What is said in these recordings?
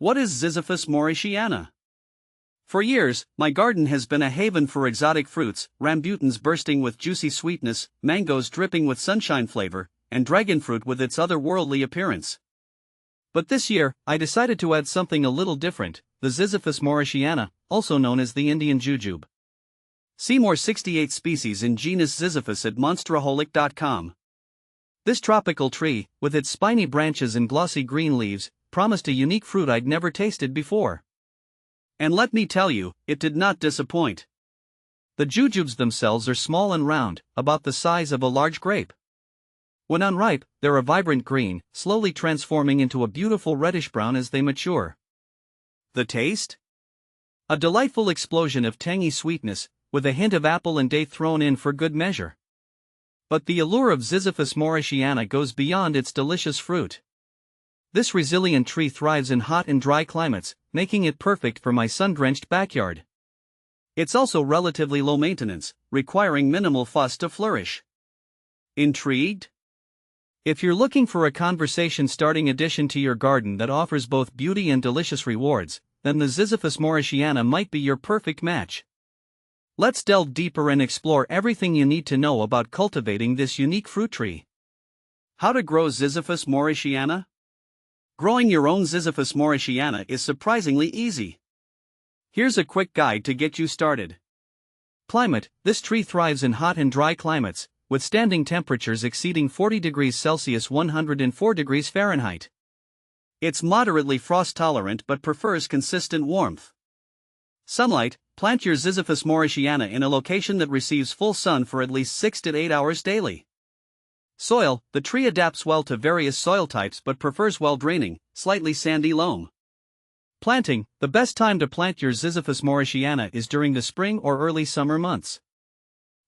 What is Ziziphus mauritiana? For years, my garden has been a haven for exotic fruits, rambutans bursting with juicy sweetness, mangoes dripping with sunshine flavor, and dragon fruit with its otherworldly appearance. But this year, I decided to add something a little different, the Ziziphus mauritiana, also known as the Indian jujube. See more 68 species in genus Ziziphus at monsteraholic.com. This tropical tree, with its spiny branches and glossy green leaves, promised a unique fruit I'd never tasted before. And let me tell you, it did not disappoint. The jujubes themselves are small and round, about the size of a large grape. When unripe, they're a vibrant green, slowly transforming into a beautiful reddish-brown as they mature. The taste? A delightful explosion of tangy sweetness, with a hint of apple and date thrown in for good measure. But the allure of Ziziphus mauritiana goes beyond its delicious fruit. This resilient tree thrives in hot and dry climates, making it perfect for my sun-drenched backyard. It's also relatively low maintenance, requiring minimal fuss to flourish. Intrigued? If you're looking for a conversation-starting addition to your garden that offers both beauty and delicious rewards, then the Ziziphus mauritiana might be your perfect match. Let's delve deeper and explore everything you need to know about cultivating this unique fruit tree. How to grow Ziziphus mauritiana? Growing your own Ziziphus mauritiana is surprisingly easy. Here's a quick guide to get you started. Climate: this tree thrives in hot and dry climates, with standing temperatures exceeding 40 degrees Celsius (104 degrees Fahrenheit). It's moderately frost-tolerant but prefers consistent warmth. Sunlight: plant your Ziziphus mauritiana in a location that receives full sun for at least 6 to 8 hours daily. Soil: the tree adapts well to various soil types but prefers well-draining, slightly sandy loam. Planting: the best time to plant your Ziziphus mauritiana is during the spring or early summer months.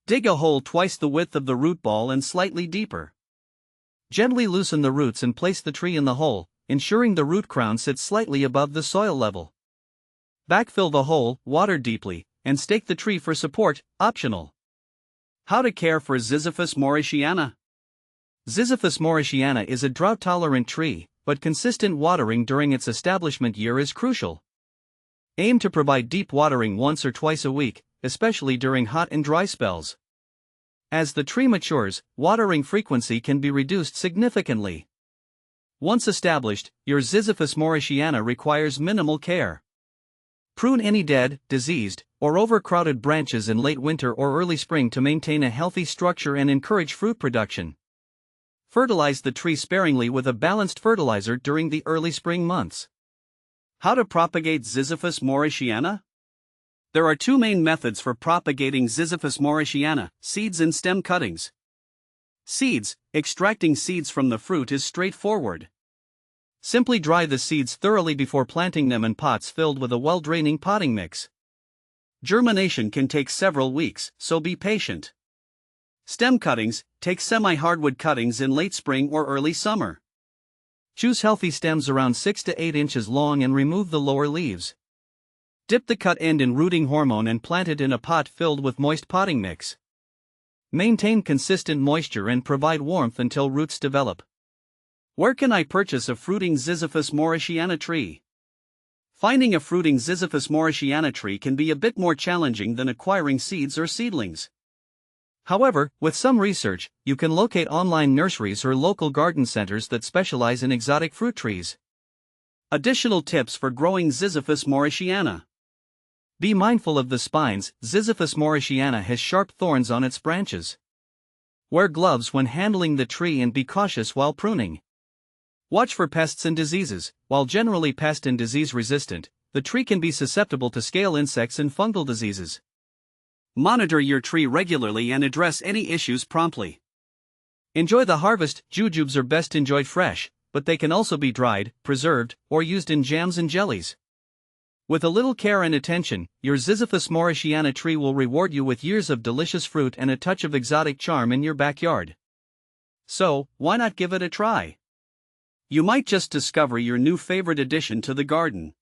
Dig a hole twice the width of the root ball and slightly deeper. Gently loosen the roots and place the tree in the hole, ensuring the root crown sits slightly above the soil level. Backfill the hole, water deeply, and stake the tree for support, optional. How to care for Ziziphus mauritiana? Ziziphus mauritiana is a drought-tolerant tree, but consistent watering during its establishment year is crucial. Aim to provide deep watering once or twice a week, especially during hot and dry spells. As the tree matures, watering frequency can be reduced significantly. Once established, your Ziziphus mauritiana requires minimal care. Prune any dead, diseased, or overcrowded branches in late winter or early spring to maintain a healthy structure and encourage fruit production. Fertilize the tree sparingly with a balanced fertilizer during the early spring months. How to propagate Ziziphus mauritiana? There are two main methods for propagating Ziziphus mauritiana: seeds and stem cuttings. Seeds: extracting seeds from the fruit is straightforward. Simply dry the seeds thoroughly before planting them in pots filled with a well-draining potting mix. Germination can take several weeks, so be patient. Stem cuttings: take semi-hardwood cuttings in late spring or early summer. Choose healthy stems around 6 to 8 inches long and remove the lower leaves. Dip the cut end in rooting hormone and plant it in a pot filled with moist potting mix. Maintain consistent moisture and provide warmth until roots develop. Where can I purchase a fruiting Ziziphus mauritiana tree? Finding a fruiting Ziziphus mauritiana tree can be a bit more challenging than acquiring seeds or seedlings. However, with some research, you can locate online nurseries or local garden centers that specialize in exotic fruit trees. Additional tips for growing Ziziphus mauritiana. Be mindful of the spines. Ziziphus mauritiana has sharp thorns on its branches. Wear gloves when handling the tree and be cautious while pruning. Watch for pests and diseases. While generally pest and disease resistant, the tree can be susceptible to scale insects and fungal diseases. Monitor your tree regularly and address any issues promptly. Enjoy the harvest. Jujubes are best enjoyed fresh, but they can also be dried, preserved, or used in jams and jellies. With a little care and attention, your Ziziphus mauritiana tree will reward you with years of delicious fruit and a touch of exotic charm in your backyard. So, why not give it a try? You might just discover your new favorite addition to the garden.